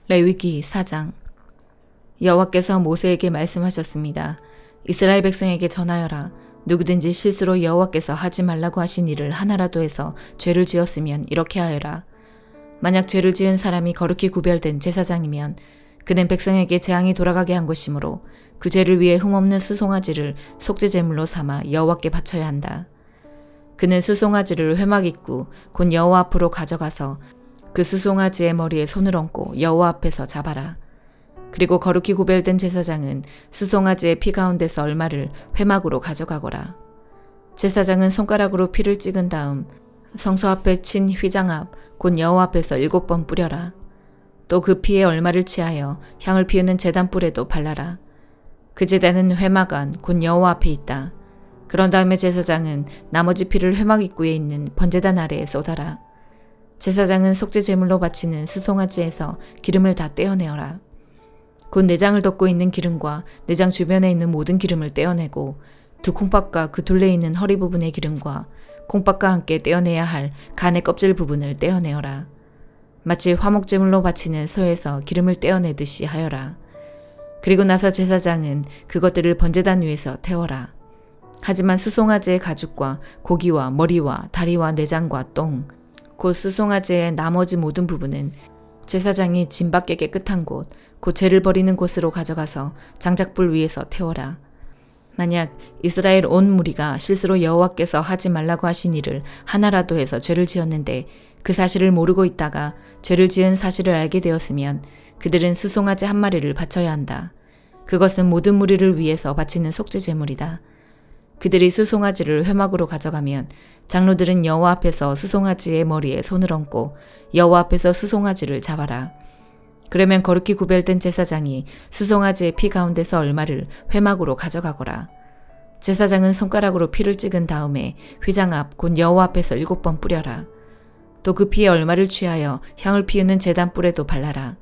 레위기 4장. 여호와께서 모세에게 말씀하셨습니다. 이스라엘 백성에게 전하여라. 누구든지 실수로 여호와께서 하지 말라고 하신 일을 하나라도 해서 죄를 지었으면 이렇게 하여라. 만약 죄를 지은 사람이 거룩히 구별된 제사장이면 그는 백성에게 재앙이 돌아가게 한 것이므로 그 죄를 위해 흠없는 수송아지를 속죄제물로 삼아 여호와께 바쳐야 한다. 그는 수송아지를 회막 입구 곧 여호와 앞으로 가져가서 그 수송아지의 머리에 손을 얹고 여호와 앞에서 잡아라. 그리고 거룩히 구별된 제사장은 수송아지의 피 가운데서 얼마를 회막으로 가져가거라. 제사장은 손가락으로 피를 찍은 다음 성소 앞에 친 휘장 앞 곧 여호와 앞에서 7번 뿌려라. 또 그 피에 얼마를 취하여 향을 피우는 제단 뿔에도 발라라. 그 제단은 회막 안 곧 여호와 앞에 있다. 그런 다음에 제사장은 나머지 피를 회막 입구에 있는 번제단 아래에 쏟아라. 제사장은 속죄 제물로 바치는 수송아지에서 기름을 다 떼어내어라. 곧 내장을 덮고 있는 기름과 내장 주변에 있는 모든 기름을 떼어내고 두 콩밥과 그 둘레에 있는 허리 부분의 기름과 콩밥과 함께 떼어내야 할 간의 껍질 부분을 떼어내어라. 마치 화목제물로 바치는 소에서 기름을 떼어내듯이 하여라. 그리고 나서 제사장은 그것들을 번제단 위에서 태워라. 하지만 수송아지의 가죽과 고기와 머리와 다리와 내장과 똥, 곧 수송아지의 나머지 모든 부분은 제사장이 진 밖에 깨끗한 곳, 곧 죄를 버리는 곳으로 가져가서 장작불 위에서 태워라. 만약 이스라엘 온 무리가 실수로 여호와께서 하지 말라고 하신 일을 하나라도 해서 죄를 지었는데 그 사실을 모르고 있다가 죄를 지은 사실을 알게 되었으면 그들은 수송아지 한 마리를 바쳐야 한다. 그것은 모든 무리를 위해서 바치는 속죄 제물이다. 그들이 수송아지를 회막으로 가져가면 장로들은 여호와 앞에서 수송아지의 머리에 손을 얹고 여호와 앞에서 수송아지를 잡아라. 그러면 거룩히 구별된 제사장이 수송아지의 피 가운데서 얼마를 회막으로 가져가거라. 제사장은 손가락으로 피를 찍은 다음에 휘장 앞 곧 여호와 앞에서 7번 뿌려라. 또 그 피에 얼마를 취하여 향을 피우는 제단 뿔에도 발라라.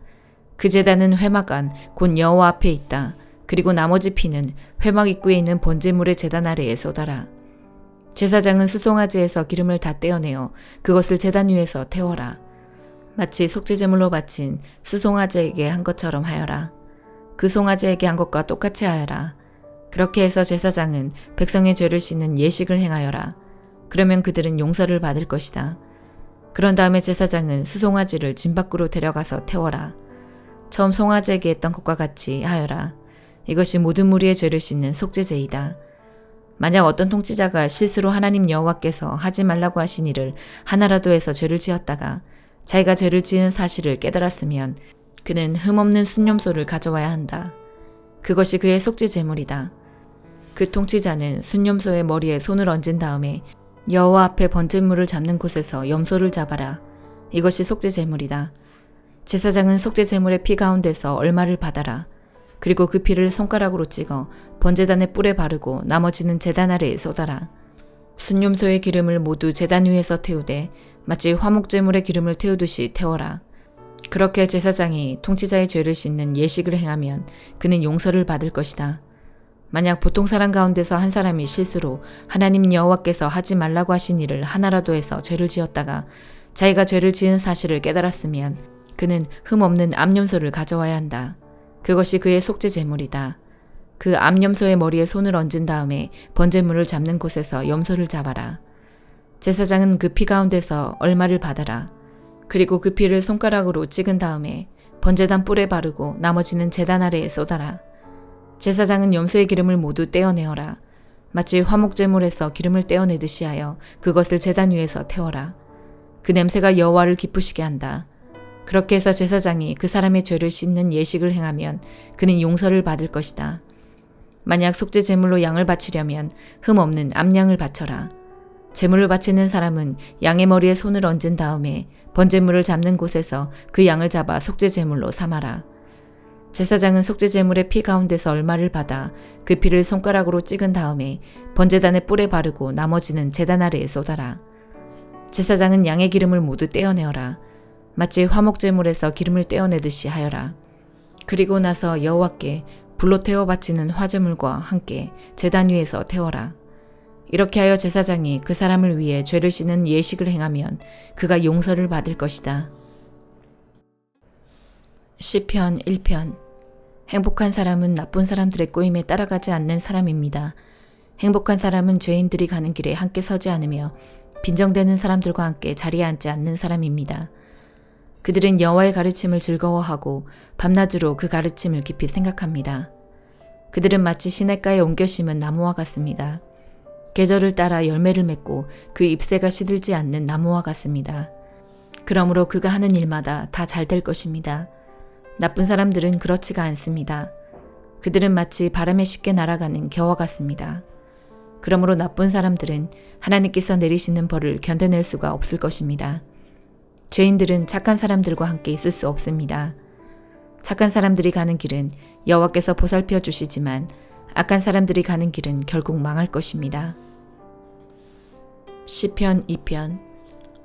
그 제단은 회막 안 곧 여호와 앞에 있다. 그리고 나머지 피는 회막 입구에 있는 번제물의 제단 아래에 쏟아라. 제사장은 수송아지에서 기름을 다 떼어내어 그것을 제단 위에서 태워라. 마치 속죄제물로 바친 수송아지에게 한 것처럼 하여라. 그 송아지에게 한 것과 똑같이 하여라. 그렇게 해서 제사장은 백성의 죄를 씻는 예식을 행하여라. 그러면 그들은 용서를 받을 것이다. 그런 다음에 제사장은 수송아지를 진 밖으로 데려가서 태워라. 처음 송아지에게 했던 것과 같이 하여라. 이것이 모든 무리의 죄를 씻는 속죄제이다. 만약 어떤 통치자가 실수로 하나님 여호와께서 하지 말라고 하신 일을 하나라도 해서 죄를 지었다가 자기가 죄를 지은 사실을 깨달았으면 그는 흠없는 순념소를 가져와야 한다. 그것이 그의 속죄 제물이다. 그 통치자는 순념소의 머리에 손을 얹은 다음에 여호와 앞에 번제물을 잡는 곳에서 염소를 잡아라. 이것이 속죄 제물이다. 제사장은 속죄 제물의 피 가운데서 얼마를 받아라. 그리고 그 피를 손가락으로 찍어 번제단의 뿔에 바르고 나머지는 제단 아래에 쏟아라. 순념소의 기름을 모두 제단 위에서 태우되 마치 화목제물의 기름을 태우듯이 태워라. 그렇게 제사장이 통치자의 죄를 씻는 예식을 행하면 그는 용서를 받을 것이다. 만약 보통 사람 가운데서 한 사람이 실수로 하나님 여호와께서 하지 말라고 하신 일을 하나라도 해서 죄를 지었다가 자기가 죄를 지은 사실을 깨달았으면 그는 흠없는 암염소를 가져와야 한다. 그것이 그의 속죄 제물이다. 그 암염소의 머리에 손을 얹은 다음에 번제물을 잡는 곳에서 염소를 잡아라. 제사장은 그 피 가운데서 얼마를 받아라. 그리고 그 피를 손가락으로 찍은 다음에 번제단 뿔에 바르고 나머지는 제단 아래에 쏟아라. 제사장은 염소의 기름을 모두 떼어내어라. 마치 화목제물에서 기름을 떼어내듯이 하여 그것을 제단 위에서 태워라. 그 냄새가 여호와를 기쁘시게 한다. 그렇게 해서 제사장이 그 사람의 죄를 씻는 예식을 행하면 그는 용서를 받을 것이다. 만약 속죄 제물로 양을 바치려면 흠없는 암양을 바쳐라. 제물을 바치는 사람은 양의 머리에 손을 얹은 다음에 번제물을 잡는 곳에서 그 양을 잡아 속죄 제물로 삼아라. 제사장은 속죄 제물의 피 가운데서 얼마를 받아 그 피를 손가락으로 찍은 다음에 번제단의 뿔에 바르고 나머지는 제단 아래에 쏟아라. 제사장은 양의 기름을 모두 떼어내어라. 마치 화목제물에서 기름을 떼어내듯이 하여라. 그리고 나서 여호와께 불로 태워 바치는 화제물과 함께 제단 위에서 태워라. 이렇게 하여 제사장이 그 사람을 위해 죄를 씻는 예식을 행하면 그가 용서를 받을 것이다. 시편 1편. 행복한 사람은 나쁜 사람들의 꼬임에 따라가지 않는 사람입니다. 행복한 사람은 죄인들이 가는 길에 함께 서지 않으며 빈정대는 사람들과 함께 자리에 앉지 않는 사람입니다. 그들은 여호와의 가르침을 즐거워하고 밤낮으로 그 가르침을 깊이 생각합니다. 그들은 마치 시냇가에 옮겨 심은 나무와 같습니다. 계절을 따라 열매를 맺고 그 잎새가 시들지 않는 나무와 같습니다. 그러므로 그가 하는 일마다 다 잘 될 것입니다. 나쁜 사람들은 그렇지가 않습니다. 그들은 마치 바람에 쉽게 날아가는 겨와 같습니다. 그러므로 나쁜 사람들은 하나님께서 내리시는 벌을 견뎌낼 수가 없을 것입니다. 죄인들은 착한 사람들과 함께 있을 수 없습니다. 착한 사람들이 가는 길은 여호와께서 보살펴 주시지만 악한 사람들이 가는 길은 결국 망할 것입니다. 시편 2편.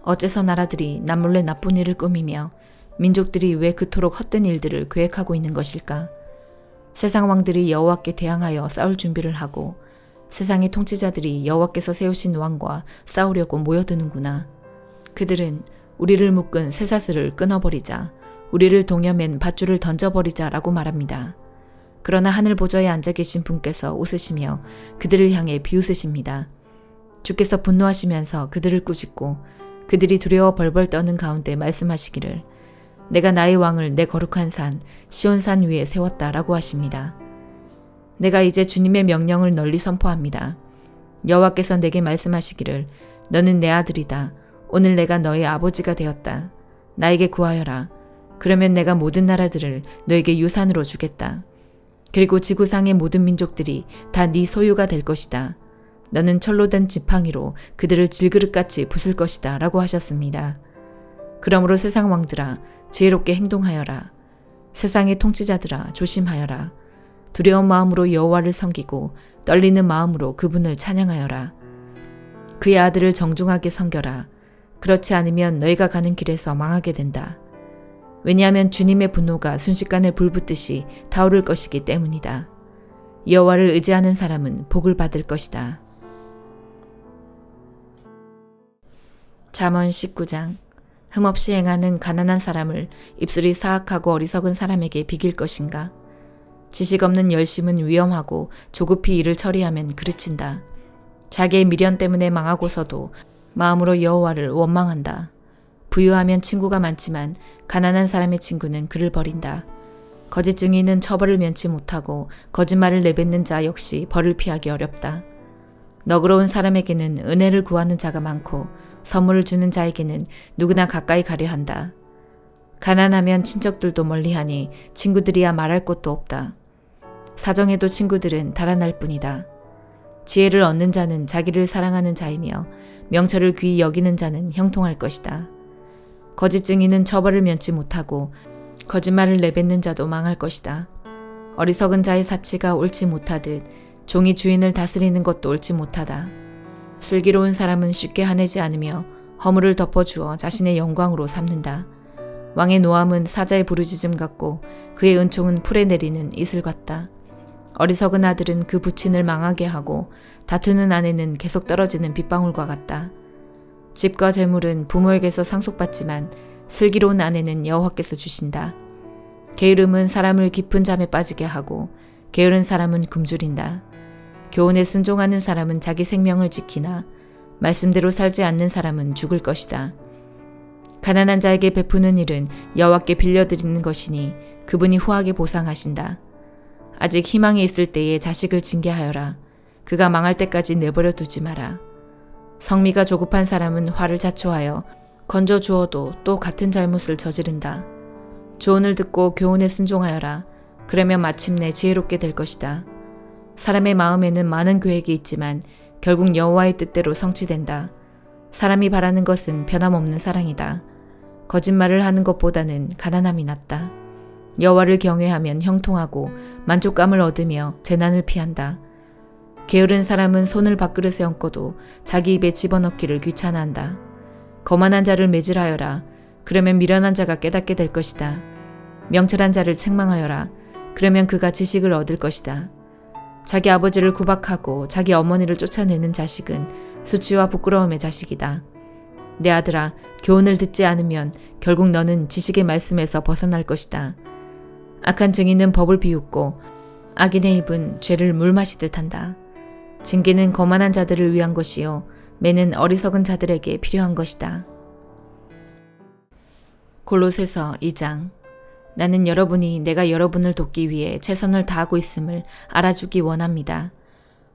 어째서 나라들이 남몰래 나쁜 일을 꾸미며 민족들이 왜 그토록 헛된 일들을 계획하고 있는 것일까? 세상 왕들이 여호와께 대항하여 싸울 준비를 하고 세상의 통치자들이 여호와께서 세우신 왕과 싸우려고 모여드는구나. 그들은 우리를 묶은 쇠사슬을 끊어버리자, 우리를 동여맨 밧줄을 던져버리자 라고 말합니다. 그러나 하늘 보좌에 앉아 계신 분께서 웃으시며 그들을 향해 비웃으십니다. 주께서 분노하시면서 그들을 꾸짖고 그들이 두려워 벌벌 떠는 가운데 말씀하시기를 내가 나의 왕을 내 거룩한 산 시온산 위에 세웠다라고 하십니다. 내가 이제 주님의 명령을 널리 선포합니다. 여호와께서 내게 말씀하시기를 너는 내 아들이다. 오늘 내가 너의 아버지가 되었다. 나에게 구하여라. 그러면 내가 모든 나라들을 너에게 유산으로 주겠다. 그리고 지구상의 모든 민족들이 다 네 소유가 될 것이다. 너는 철로 된 지팡이로 그들을 질그릇같이 부술 것이다 라고 하셨습니다. 그러므로 세상 왕들아 지혜롭게 행동하여라. 세상의 통치자들아 조심하여라. 두려운 마음으로 여호와를 섬기고 떨리는 마음으로 그분을 찬양하여라. 그의 아들을 정중하게 섬겨라. 그렇지 않으면 너희가 가는 길에서 망하게 된다. 왜냐하면 주님의 분노가 순식간에 불붙듯이 타오를 것이기 때문이다. 여호와를 의지하는 사람은 복을 받을 것이다. 잠언 19장. 흠없이 행하는 가난한 사람을 입술이 사악하고 어리석은 사람에게 비길 것인가? 지식 없는 열심은 위험하고 조급히 일을 처리하면 그르친다. 자기의 미련 때문에 망하고서도 마음으로 여호와를 원망한다. 부유하면 친구가 많지만 가난한 사람의 친구는 그를 버린다. 거짓 증인은 처벌을 면치 못하고 거짓말을 내뱉는 자 역시 벌을 피하기 어렵다. 너그러운 사람에게는 은혜를 구하는 자가 많고 선물을 주는 자에게는 누구나 가까이 가려 한다. 가난하면 친척들도 멀리하니 친구들이야 말할 것도 없다. 사정해도 친구들은 달아날 뿐이다. 지혜를 얻는 자는 자기를 사랑하는 자이며 명철을 귀히 여기는 자는 형통할 것이다. 거짓 증인은 처벌을 면치 못하고 거짓말을 내뱉는 자도 망할 것이다. 어리석은 자의 사치가 옳지 못하듯 종이 주인을 다스리는 것도 옳지 못하다. 슬기로운 사람은 쉽게 화내지 않으며 허물을 덮어주어 자신의 영광으로 삼는다. 왕의 노함은 사자의 부르짖음 같고 그의 은총은 풀에 내리는 이슬 같다. 어리석은 아들은 그 부친을 망하게 하고 다투는 아내는 계속 떨어지는 빗방울과 같다. 집과 재물은 부모에게서 상속받지만 슬기로운 아내는 여호와께서 주신다. 게으름은 사람을 깊은 잠에 빠지게 하고 게으른 사람은 굶주린다. 교훈에 순종하는 사람은 자기 생명을 지키나 말씀대로 살지 않는 사람은 죽을 것이다. 가난한 자에게 베푸는 일은 여호와께 빌려드리는 것이니 그분이 후하게 보상하신다. 아직 희망이 있을 때에 자식을 징계하여라. 그가 망할 때까지 내버려 두지 마라. 성미가 조급한 사람은 화를 자초하여 건져 주어도 또 같은 잘못을 저지른다. 조언을 듣고 교훈에 순종하여라. 그러면 마침내 지혜롭게 될 것이다. 사람의 마음에는 많은 계획이 있지만 결국 여호와의 뜻대로 성취된다. 사람이 바라는 것은 변함없는 사랑이다. 거짓말을 하는 것보다는 가난함이 낫다. 여호와를 경외하면 형통하고 만족감을 얻으며 재난을 피한다. 게으른 사람은 손을 밥그릇에 얹고도 자기 입에 집어넣기를 귀찮아한다. 거만한 자를 매질하여라. 그러면 미련한 자가 깨닫게 될 것이다. 명철한 자를 책망하여라. 그러면 그가 지식을 얻을 것이다. 자기 아버지를 구박하고 자기 어머니를 쫓아내는 자식은 수치와 부끄러움의 자식이다. 내 아들아, 교훈을 듣지 않으면 결국 너는 지식의 말씀에서 벗어날 것이다. 악한 증인은 법을 비웃고 악인의 입은 죄를 물 마시듯 한다. 징계는 거만한 자들을 위한 것이요 매는 어리석은 자들에게 필요한 것이다. 골로새서 2장. 나는 여러분이 내가 여러분을 돕기 위해 최선을 다하고 있음을 알아주기 원합니다.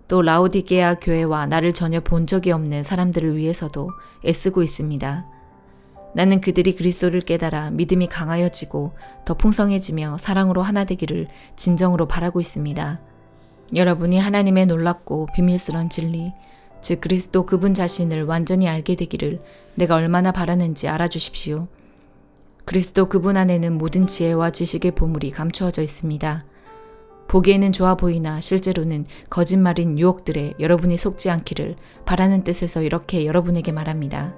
또 라오디게아 교회와 나를 전혀 본 적이 없는 사람들을 위해서도 애쓰고 있습니다. 나는 그들이 그리스도를 깨달아 믿음이 강하여지고 더 풍성해지며 사랑으로 하나 되기를 진정으로 바라고 있습니다. 여러분이 하나님의 놀랍고 비밀스러운 진리, 즉 그리스도 그분 자신을 완전히 알게 되기를 내가 얼마나 바라는지 알아주십시오. 그리스도 그분 안에는 모든 지혜와 지식의 보물이 감추어져 있습니다. 보기에는 좋아 보이나 실제로는 거짓말인 유혹들에 여러분이 속지 않기를 바라는 뜻에서 이렇게 여러분에게 말합니다.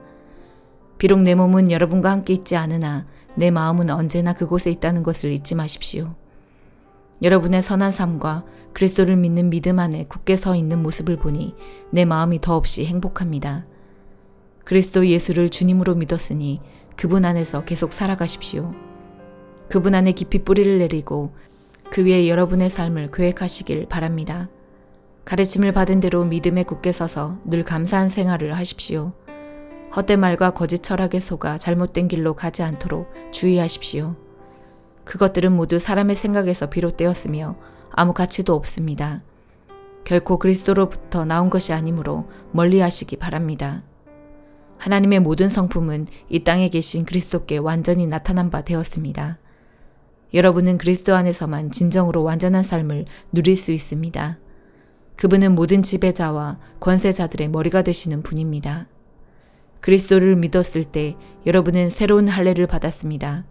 비록 내 몸은 여러분과 함께 있지 않으나 내 마음은 언제나 그곳에 있다는 것을 잊지 마십시오. 여러분의 선한 삶과 그리스도를 믿는 믿음 안에 굳게 서 있는 모습을 보니 내 마음이 더없이 행복합니다. 그리스도 예수를 주님으로 믿었으니 그분 안에서 계속 살아가십시오. 그분 안에 깊이 뿌리를 내리고 그 위에 여러분의 삶을 계획하시길 바랍니다. 가르침을 받은 대로 믿음에 굳게 서서 늘 감사한 생활을 하십시오. 헛된 말과 거짓 철학에 속아 잘못된 길로 가지 않도록 주의하십시오. 그것들은 모두 사람의 생각에서 비롯되었으며 아무 가치도 없습니다. 결코 그리스도로부터 나온 것이 아니므로 멀리하시기 바랍니다. 하나님의 모든 성품은 이 땅에 계신 그리스도께 완전히 나타난 바 되었습니다. 여러분은 그리스도 안에서만 진정으로 완전한 삶을 누릴 수 있습니다. 그분은 모든 지배자와 권세자들의 머리가 되시는 분입니다. 그리스도를 믿었을 때 여러분은 새로운 할례를 받았습니다.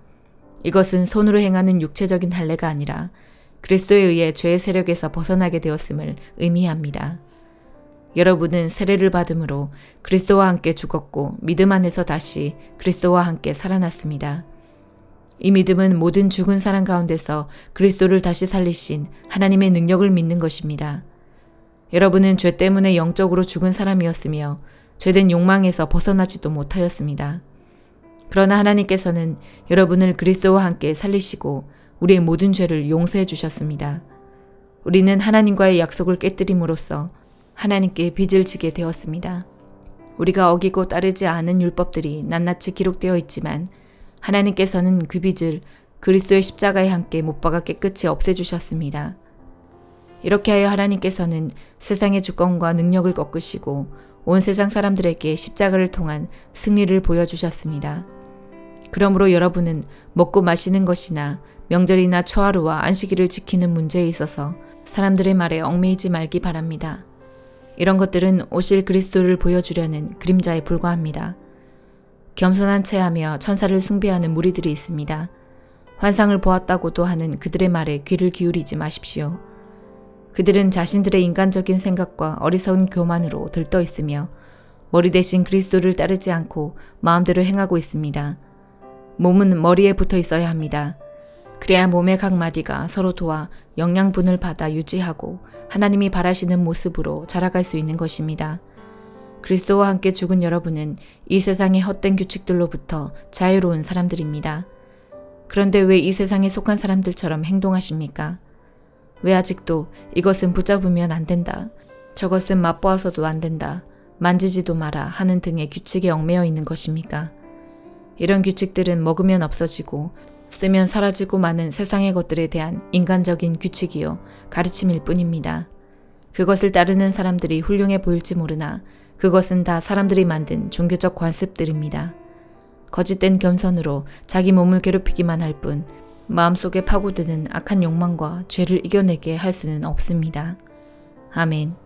이것은 손으로 행하는 육체적인 할례가 아니라 그리스도에 의해 죄의 세력에서 벗어나게 되었음을 의미합니다. 여러분은 세례를 받음으로 그리스도와 함께 죽었고 믿음 안에서 다시 그리스도와 함께 살아났습니다. 이 믿음은 모든 죽은 사람 가운데서 그리스도를 다시 살리신 하나님의 능력을 믿는 것입니다. 여러분은 죄 때문에 영적으로 죽은 사람이었으며 죄된 욕망에서 벗어나지도 못하였습니다. 그러나 하나님께서는 여러분을 그리스도와 함께 살리시고 우리의 모든 죄를 용서해 주셨습니다. 우리는 하나님과의 약속을 깨뜨림으로써 하나님께 빚을 지게 되었습니다. 우리가 어기고 따르지 않은 율법들이 낱낱이 기록되어 있지만 하나님께서는 그 빚을 그리스도의 십자가에 함께 못 박아 깨끗이 없애주셨습니다. 이렇게 하여 하나님께서는 세상의 주권과 능력을 꺾으시고 온 세상 사람들에게 십자가를 통한 승리를 보여주셨습니다. 그러므로 여러분은 먹고 마시는 것이나 명절이나 초하루와 안식일을 지키는 문제에 있어서 사람들의 말에 얽매이지 말기 바랍니다. 이런 것들은 오실 그리스도를 보여주려는 그림자에 불과합니다. 겸손한 체하며 천사를 숭배하는 무리들이 있습니다. 환상을 보았다고도 하는 그들의 말에 귀를 기울이지 마십시오. 그들은 자신들의 인간적인 생각과 어리석은 교만으로 들떠 있으며 머리 대신 그리스도를 따르지 않고 마음대로 행하고 있습니다. 몸은 머리에 붙어 있어야 합니다. 그래야 몸의 각 마디가 서로 도와 영양분을 받아 유지하고 하나님이 바라시는 모습으로 자라갈 수 있는 것입니다. 그리스도와 함께 죽은 여러분은 이 세상의 헛된 규칙들로부터 자유로운 사람들입니다. 그런데 왜 이 세상에 속한 사람들처럼 행동하십니까? 왜 아직도 이것은 붙잡으면 안 된다, 저것은 맛보아서도 안 된다, 만지지도 마라 하는 등의 규칙에 얽매여 있는 것입니까? 이런 규칙들은 먹으면 없어지고 쓰면 사라지고 마는 세상의 것들에 대한 인간적인 규칙이요 가르침일 뿐입니다. 그것을 따르는 사람들이 훌륭해 보일지 모르나 그것은 다 사람들이 만든 종교적 관습들입니다. 거짓된 겸손으로 자기 몸을 괴롭히기만 할 뿐 마음속에 파고드는 악한 욕망과 죄를 이겨내게 할 수는 없습니다. 아멘.